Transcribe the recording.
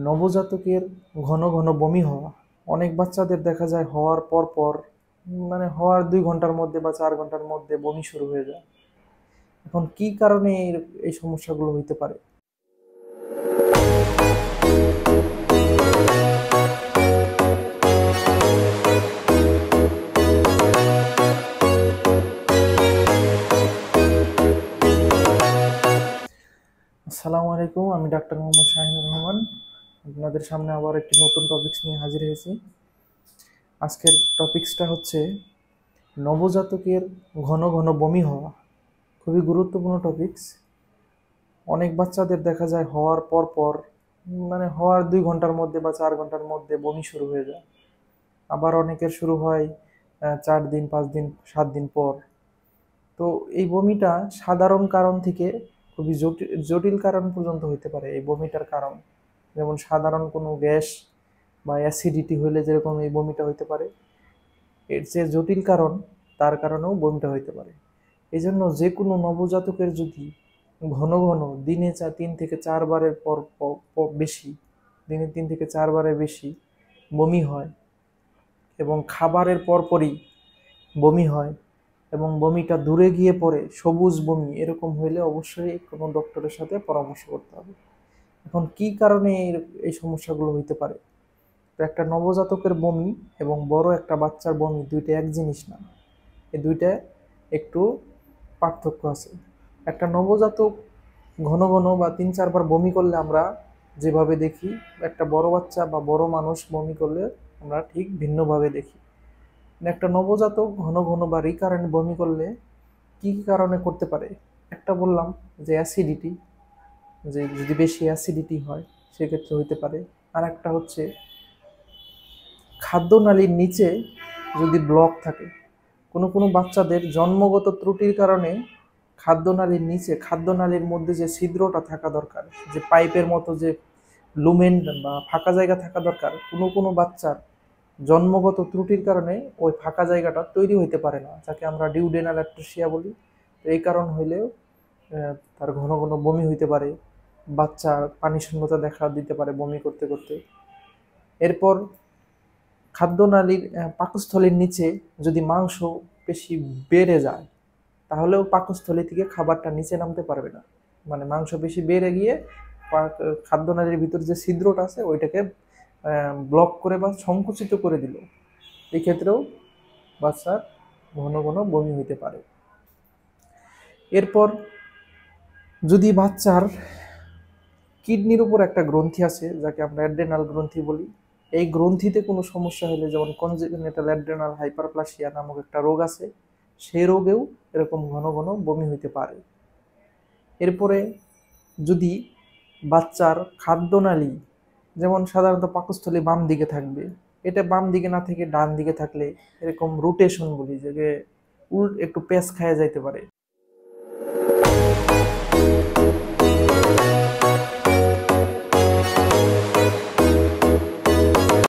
নবজাতকের ঘন ঘন বমি হওয়া অনেক বাচ্চাদের দেখা যায় হওয়ার পর পর হওয়ার 2 ঘন্টার মধ্যে বা 4 ঘন্টার মধ্যে বমি শুরু হয়ে যায়। এখন কি কারণে এই সমস্যাগুলো হইতে পারে? আসসালামু আলাইকুম, আমি ডাক্তার মোহাম্মদ শাহিনুর রহমান। আপনাদের সামনে আবার একটি নতুন টপিকস নিয়ে হাজির হয়েছি। আজকের টপিকসটা হচ্ছে নবজাতকের ঘন ঘন বমি হওয়া। খুবই গুরুত্বপূর্ণ টপিকস। অনেক বাচ্চাদের দেখা যায় হওয়ার পর পর হওয়ার 2 ঘন্টার মধ্যে বা 4 ঘন্টার মধ্যে বমি শুরু হয়ে যায়। আবার অনেকের শুরু হয় 4 দিন, 5 দিন, 7 দিন পর। তো এই বমিটা সাধারণ কারণ থেকে খুবই জটিল জটিল কারণ পর্যন্ত হতে পারে এই বমিটার কারণ। যেমন সাধারণ কোনো গ্যাস বা অ্যাসিডিটি হইলে যেরকম এই বমিটা হইতে পারে, এর যে জটিল কারণ তার কারণেও বমিটা হইতে পারে। এই জন্য যে কোনো নবজাতকের যদি ঘন ঘন দিনে 3 থেকে 4 বারের বেশি, দিনে 3 থেকে 4 বারের বেশি বমি হয় এবং খাবারের পরপরই বমি হয় এবং বমিটা দূরে গিয়ে পড়ে সবুজ বমি, এরকম হইলে অবশ্যই কোনো ডক্টরের সাথে পরামর্শ করতে হবে। এখন কি কারণে এই সমস্যাগুলো হইতে পারে? তো একটা নবজাতকের বমি এবং বড় একটা বাচ্চার বমি দুইটা এক জিনিস না, এই দুইটা একটু পার্থক্য আছে। একটা নবজাতক ঘন ঘন বা 3-4 বার বমি করলে আমরা যেভাবে দেখি, একটা বড় বাচ্চা বা বড় মানুষ বমি করলে আমরা ঠিক ভিন্নভাবে দেখি। একটা নবজাতক ঘন ঘন বা রিকারেন্ট বমি করলে কি কি কারণে করতে পারে? একটা বললাম যে অ্যাসিডিটি, যে যদি বেশি অ্যাসিডিটি হয় সেক্ষেত্রে হইতে পারে। আর একটা হচ্ছে খাদ্যনালীর নিচে যদি ব্লক থাকে। কোনো কোনো বাচ্চাদের জন্মগত ত্রুটির কারণে খাদ্যনালীর মধ্যে যে ছিদ্রটা থাকা দরকার, যে পাইপের মতো যে লুমেন বা ফাঁকা জায়গা থাকা দরকার, কোনো কোনো বাচ্চার জন্মগত ত্রুটির কারণে ওই ফাঁকা জায়গাটা তৈরি হইতে পারে না, যাকে আমরা ডিউডেনাল অ্যাট্রেসিয়া বলি। তো এই কারণ হইলেও তার ঘন ঘন বমি হইতে পারে, বাচ্চার পানি শূন্যতা দেখা দিতে পারে বমি করতে করতে। এরপর খাদ্যনালীর পাকস্থলীর নিচে যদি মাংস পেশি বেড়ে যায়, তাহলেও পাকস্থলী থেকে খাবারটা নিচে নামতে পারবে না। মাংস পেশি বেড়ে গিয়ে খাদ্যনালীর ভিতর যে ছিদ্রটা আছে ওইটাকে ব্লক করে বা সংকুচিত করে দিল। এই ক্ষেত্রেও বাচ্চার ঘন ঘন বমি হইতে পারে। এরপর যদি বাচ্চার কিডনির উপর একটা গ্রন্থি আছে, যাকে আমরা অ্যাড্রেনাল গ্রন্থি বলি, এই গ্রন্থিতে কোনো সমস্যা হলে, যেমন কনজেনিটাল অ্যাড্রেনাল হাইপারপ্লাসিয়া নামক একটা রোগ আছে, সেই রোগেও এরকম ঘন ঘন বমি হইতে পারে। এরপরে যদি বাচ্চার খাদ্যনালী, যেমন সাধারণত পাকস্থলী বাম দিকে থাকবে, এটা বাম দিকে না থেকে ডান দিকে থাকলে এরকম রোটেশন বলি, যে একটু পেঁচ খায়া যাইতে পারে।